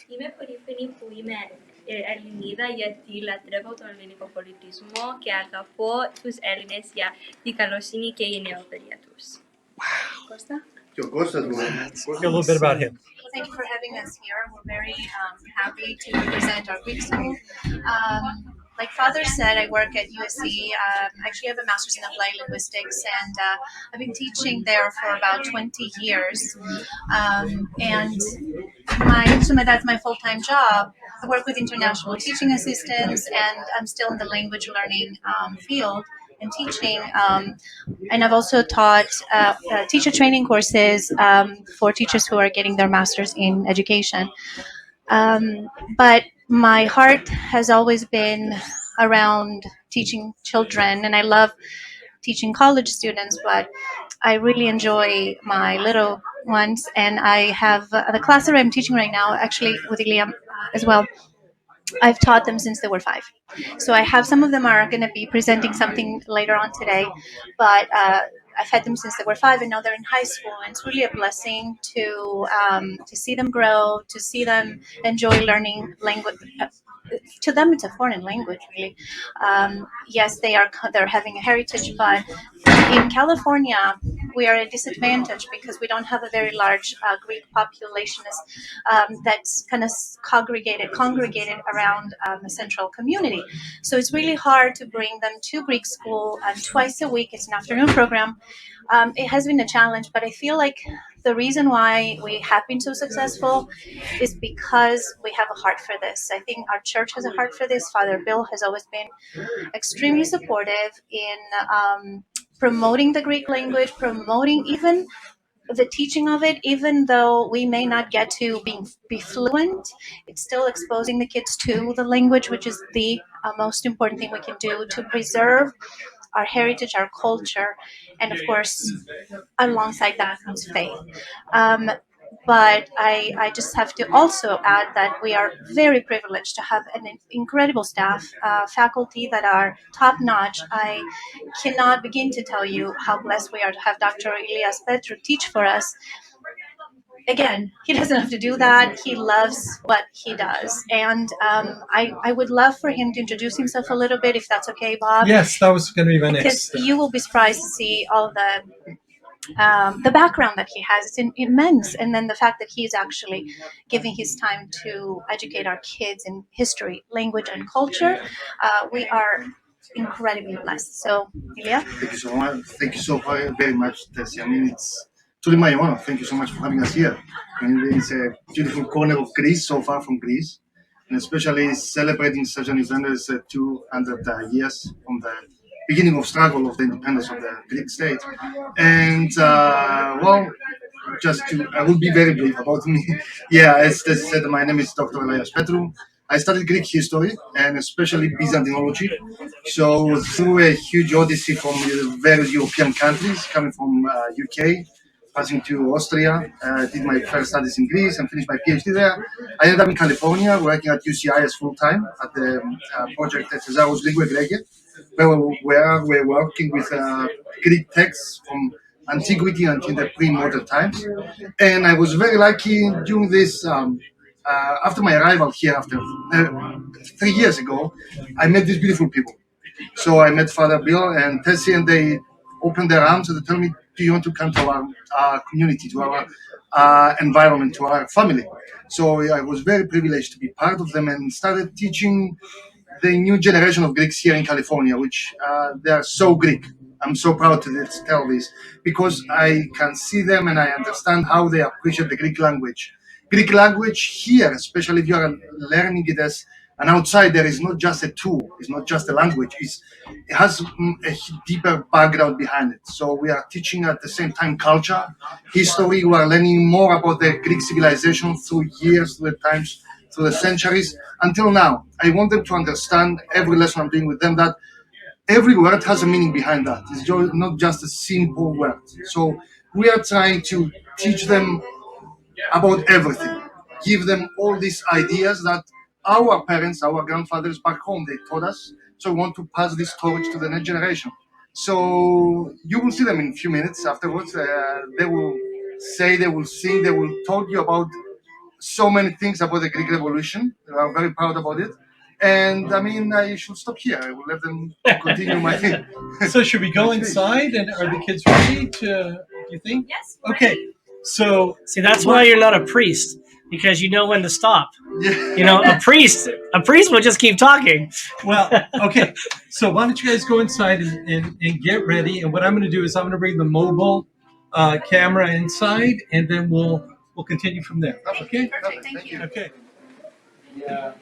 Είμαι περήφανη που είμαι Ελληνίδα γιατί λατρεύω τον ελληνικό πολιτισμό και αγαπώ τους Έλληνες για την καλοσύνη και η νεοφερία τους. Κώστα? A little bit about him. Thank you for having us here. We're very happy to represent our Greek school. Like Father said, I work at USC. Actually, I have a master's in applied linguistics, and I've been teaching there for about 20 years. And that's my full-time job. I work with international teaching assistants, and I'm still in the language learning field and teaching. And I've also taught teacher training courses for teachers who are getting their master's in education. But my heart has always been around teaching children, and I love teaching college students, but I really enjoy my little ones, and I have the class that I'm teaching right now, actually with Elias as well. I've taught them since they were 5. So I have some of them are going to be presenting something later on today, but I've had them since they were 5, and now they're in high school. And it's really a blessing to see them grow, to see them enjoy learning language. To them, it's a foreign language, really. Yes, they're having a heritage, but in California, we are at a disadvantage because we don't have a very large Greek population that's kind of congregated around the central community. So it's really hard to bring them to Greek school twice a week. It's an afternoon program. It has been a challenge, but I feel like the reason why we have been so successful is because we have a heart for this. I think our church has a heart for this. Father Bill has always been extremely supportive in promoting the Greek language, promoting even the teaching of it, even though we may not get to be fluent, it's still exposing the kids to the language, which is the most important thing we can do to preserve our heritage, our culture, and of course, alongside that comes faith. But I just have to also add that we are very privileged to have an incredible staff, faculty that are top-notch. I cannot begin to tell you how blessed we are to have Dr. Elias Petrou teach for us. Again, he doesn't have to do that. He loves what he does. And I would love for him to introduce himself a little bit, if that's okay, Bob. Yes, that was going to be my Because next. you will be surprised to see all the background that he has. It's immense. And then the fact that he's actually giving his time to educate our kids in history, language, and culture. We are incredibly blessed. So, Ilya? Thank you so much. Thank you so very much, Tessy. I mean, it's truly my honor. Thank you so much for having us here. I mean, it's a beautiful corner of Greece, so far from Greece, and especially celebrating such an event as 200 years from the beginning of struggle of the independence of the Greek state. And I will be very brief about me. Yeah, as Tessy said, my name is Dr. Elias Petrou. I studied Greek history and especially Byzantinology. So through a huge odyssey from various European countries, coming from UK, passing to Austria, did my first studies in Greece and finished my PhD there. I ended up in California, working at UCI as full-time at the project Thesaurus, Linguae, Graecae, where we're working with Greek texts from antiquity until the pre-modern times. And I was very lucky during this, after my arrival here, after 3 years ago, I met these beautiful people. So I met Father Bill and Tessy, and they opened their arms and they told me, do you want to come to our community, to our environment, to our family? So I was very privileged to be part of them and started teaching the new generation of Greeks here in California, which they are so Greek. I'm so proud to tell this because I can see them and I understand how they appreciate the Greek language. Greek language here, especially if you are learning it as an outsider, is not just a tool, it's not just a language, it has a deeper background behind it. So we are teaching at the same time culture, history, we are learning more about the Greek civilization through years, through the times, through the centuries, until now. I want them to understand every lesson I'm doing with them that every word has a meaning behind that. It's not just a simple word. So we are trying to teach them about everything, give them all these ideas that our parents, our grandfathers back home, they taught us. So we want to pass this torch to the next generation. So you will see them in a few minutes afterwards. They will say, they will sing, they will talk you about so many things about the Greek Revolution. I'm very proud about it. And I mean, I should stop here. I will let them continue my thing. So should we go inside? And are the kids ready to? Do you think? Yes. Okay. So See, that's why you're not a priest, because you know when to stop. Yeah. You know, a priest will just keep talking. well, okay. So why don't you guys go inside and get ready? And what I'm going to do is I'm going to bring the mobile camera inside, and then we'll continue from there. Okay. Perfect. Thank you. Okay. Yeah.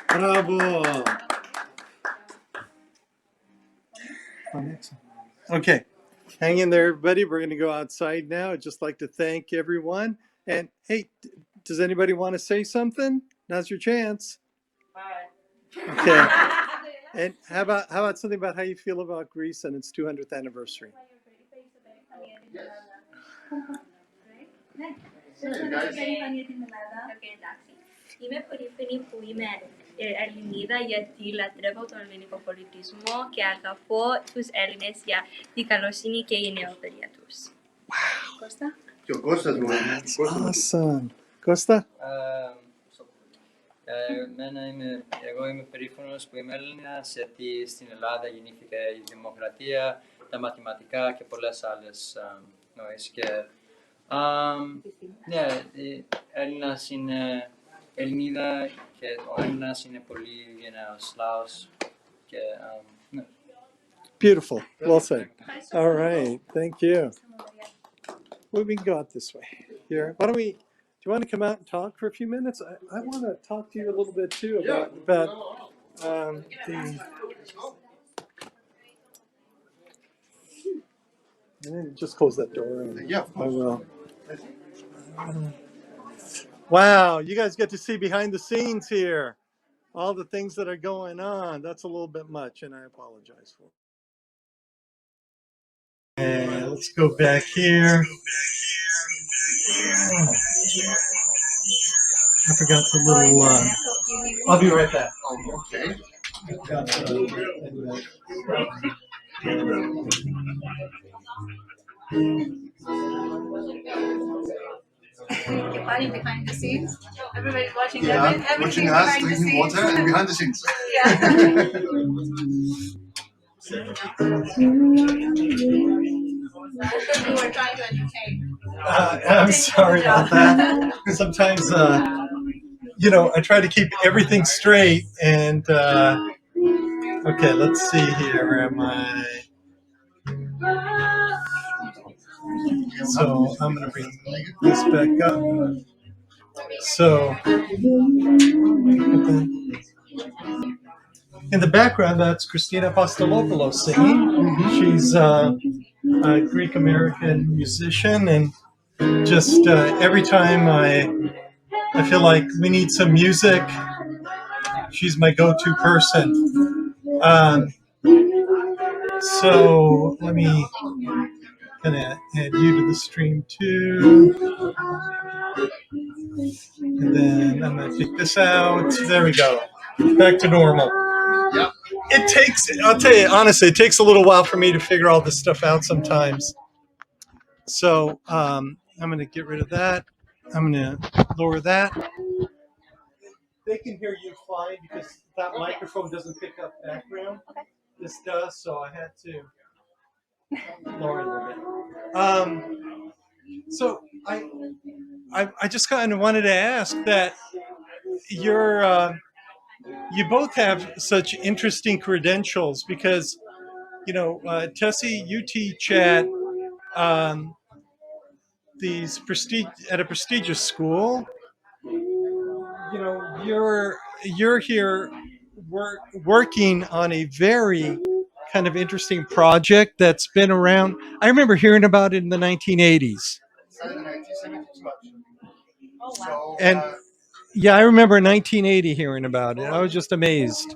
Bravo. Okay. Hang in there, everybody. We're going to go outside now. I'd just like to thank everyone. And hey, does anybody want to say something? Now's your chance. Okay. And how about something about how you feel about Greece and its 200th anniversary? Είμαι περήφανη που είμαι Ελληνίδα γιατί λατρεύω τον ελληνικό πολιτισμό και αγαπώ τους Έλληνες για την καλοσύνη και η νεοπαιδεία τους. Κώστα? Και ο Κώστας μου. That's awesome. Κώστα? Εγώ είμαι περήφανος που είμαι Έλληνας γιατί στην Ελλάδα γεννήθηκε η δημοκρατία, τα μαθηματικά και πολλές άλλες νόες. Και Έλληνας είναι Ελληνίδα και ο Έλληνας είναι πολύ γενναίος λαός. Και, ναι. Beautiful. Well said. All right. Thank you. Well, we can go out this way. Here. Why don't we? Do you want to come out and talk for a few minutes? I want to talk to you a little bit too about the. And then just close that door. Yeah. I will. Wow, you guys get to see behind the scenes here. All the things that are going on. That's a little bit much, and I apologize for it. And let's go back here. I forgot the little. I'll be right back. Okay. Everybody behind the scenes. Everybody's watching Yeah, everything watching us, behind the drinking scenes. water, and behind the scenes. We were trying to entertain. I'm sorry about that. Sometimes, I try to keep everything straight. And okay, let's see here. Where am I? So I'm going to bring this back up. So in the background, that's Christina Apostolopoulos singing. She's a Greek American musician, and just every time I feel like we need some music, she's my go-to person. So let me kind of add you to the stream too, and then I'm gonna take this out. There we go, back to normal. It takes, I'll tell you honestly, it takes a little while for me to figure all this stuff out sometimes. So I'm going to get rid of that. I'm going to lower that. They can hear you fine because that microphone doesn't pick up background. Okay. This does, so I had to lower it a little bit. So I just kind of wanted to ask that you both have such interesting credentials because, you know, Tessy, you teach at at a prestigious school. You know, you're here working on a very kind of interesting project that's been around. I remember hearing about it in the 1980s. And yeah, I remember 1980 hearing about it. I was just amazed.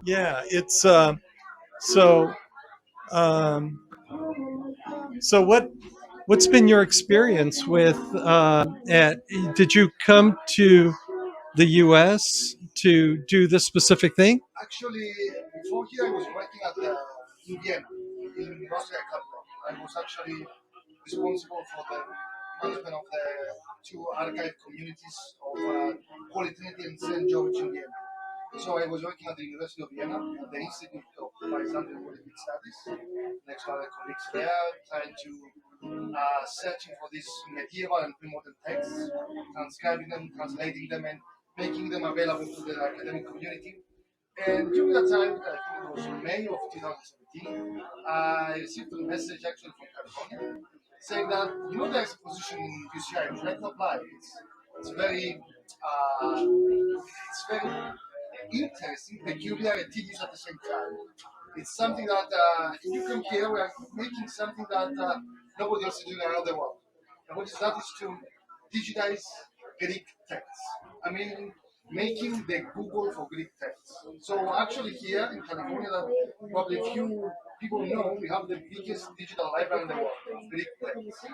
Yeah, it's so so what's been your experience with did you come to the US to do this specific thing? Actually, before here, I was working at in Vienna, in Austria capital. I was actually responsible for the management of the two archive communities of Holy Trinity and St. George in Vienna. So I was working at the University of Vienna, at the Institute of Byzantine Political Studies, next to other colleagues there, trying to searching for these medieval and pre-modern texts, transcribing them, translating them, and making them available to the academic community. And during that time, I think it was May of 2017, I received a message actually from California saying that, you know, there's a position in UCI, would you like to apply? It's very interesting, peculiar, and tedious at the same time. It's something that if you come here, we are making something that nobody else is doing around the world. And what is that is to digitize Greek texts. I mean, making the Google for Greek texts. So actually here in California, that probably few people know, we have the biggest digital library in the world of Greek texts.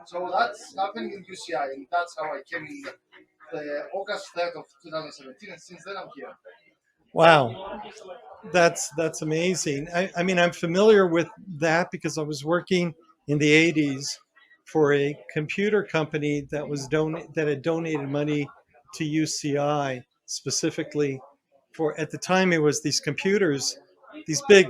So that's happening in UCI, and that's how I came in the August 3rd of 2017, and since then I'm here. Wow, that's amazing. I mean, I'm familiar with that because I was working in the 80s for a computer company that was that had donated money to UCI specifically for, at the time it was these computers, these big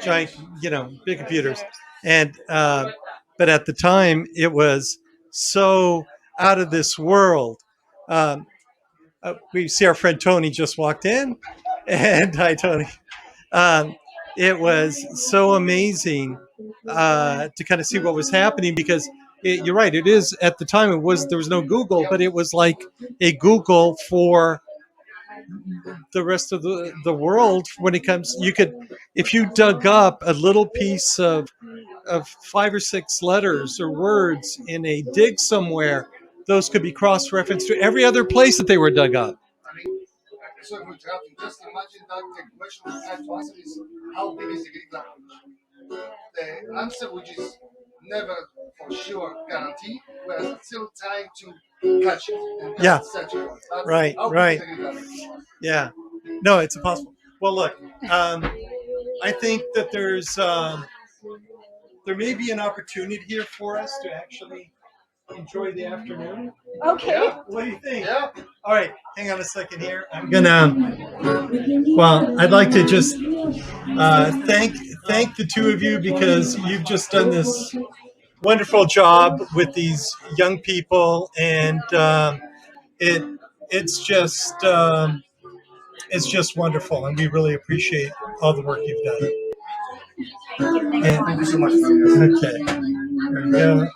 giant, you know, big computers, and but at the time it was so out of this world. Um, we see our friend Tony just walked in, and hi Tony. Um, it was so amazing to kind of see what was happening because you're right. It is, at the time there was no Google, but it was like a Google for the rest of the world. When it comes, you could, if you dug up a little piece of 5 or 6 letters or words in a dig somewhere, those could be cross-referenced to every other place that they were dug up. So just imagine that the question we have to answer is how big is the Greek language? The answer, which is never for sure guaranteed, we're still trying to catch it. And Yeah. search it. Right. Yeah. No, it's impossible. Well, look, I think that there may be an opportunity here for us to actually enjoy the afternoon. Okay. Yeah. What do you think? Yeah. All right, hang on a second here. I'm gonna. Well, I'd like to just thank the two of you because you've just done this wonderful job with these young people, and it's just wonderful, and we really appreciate all the work you've done. Thank you so much. Okay, there we go.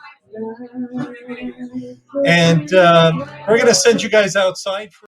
And we're going to send you guys outside for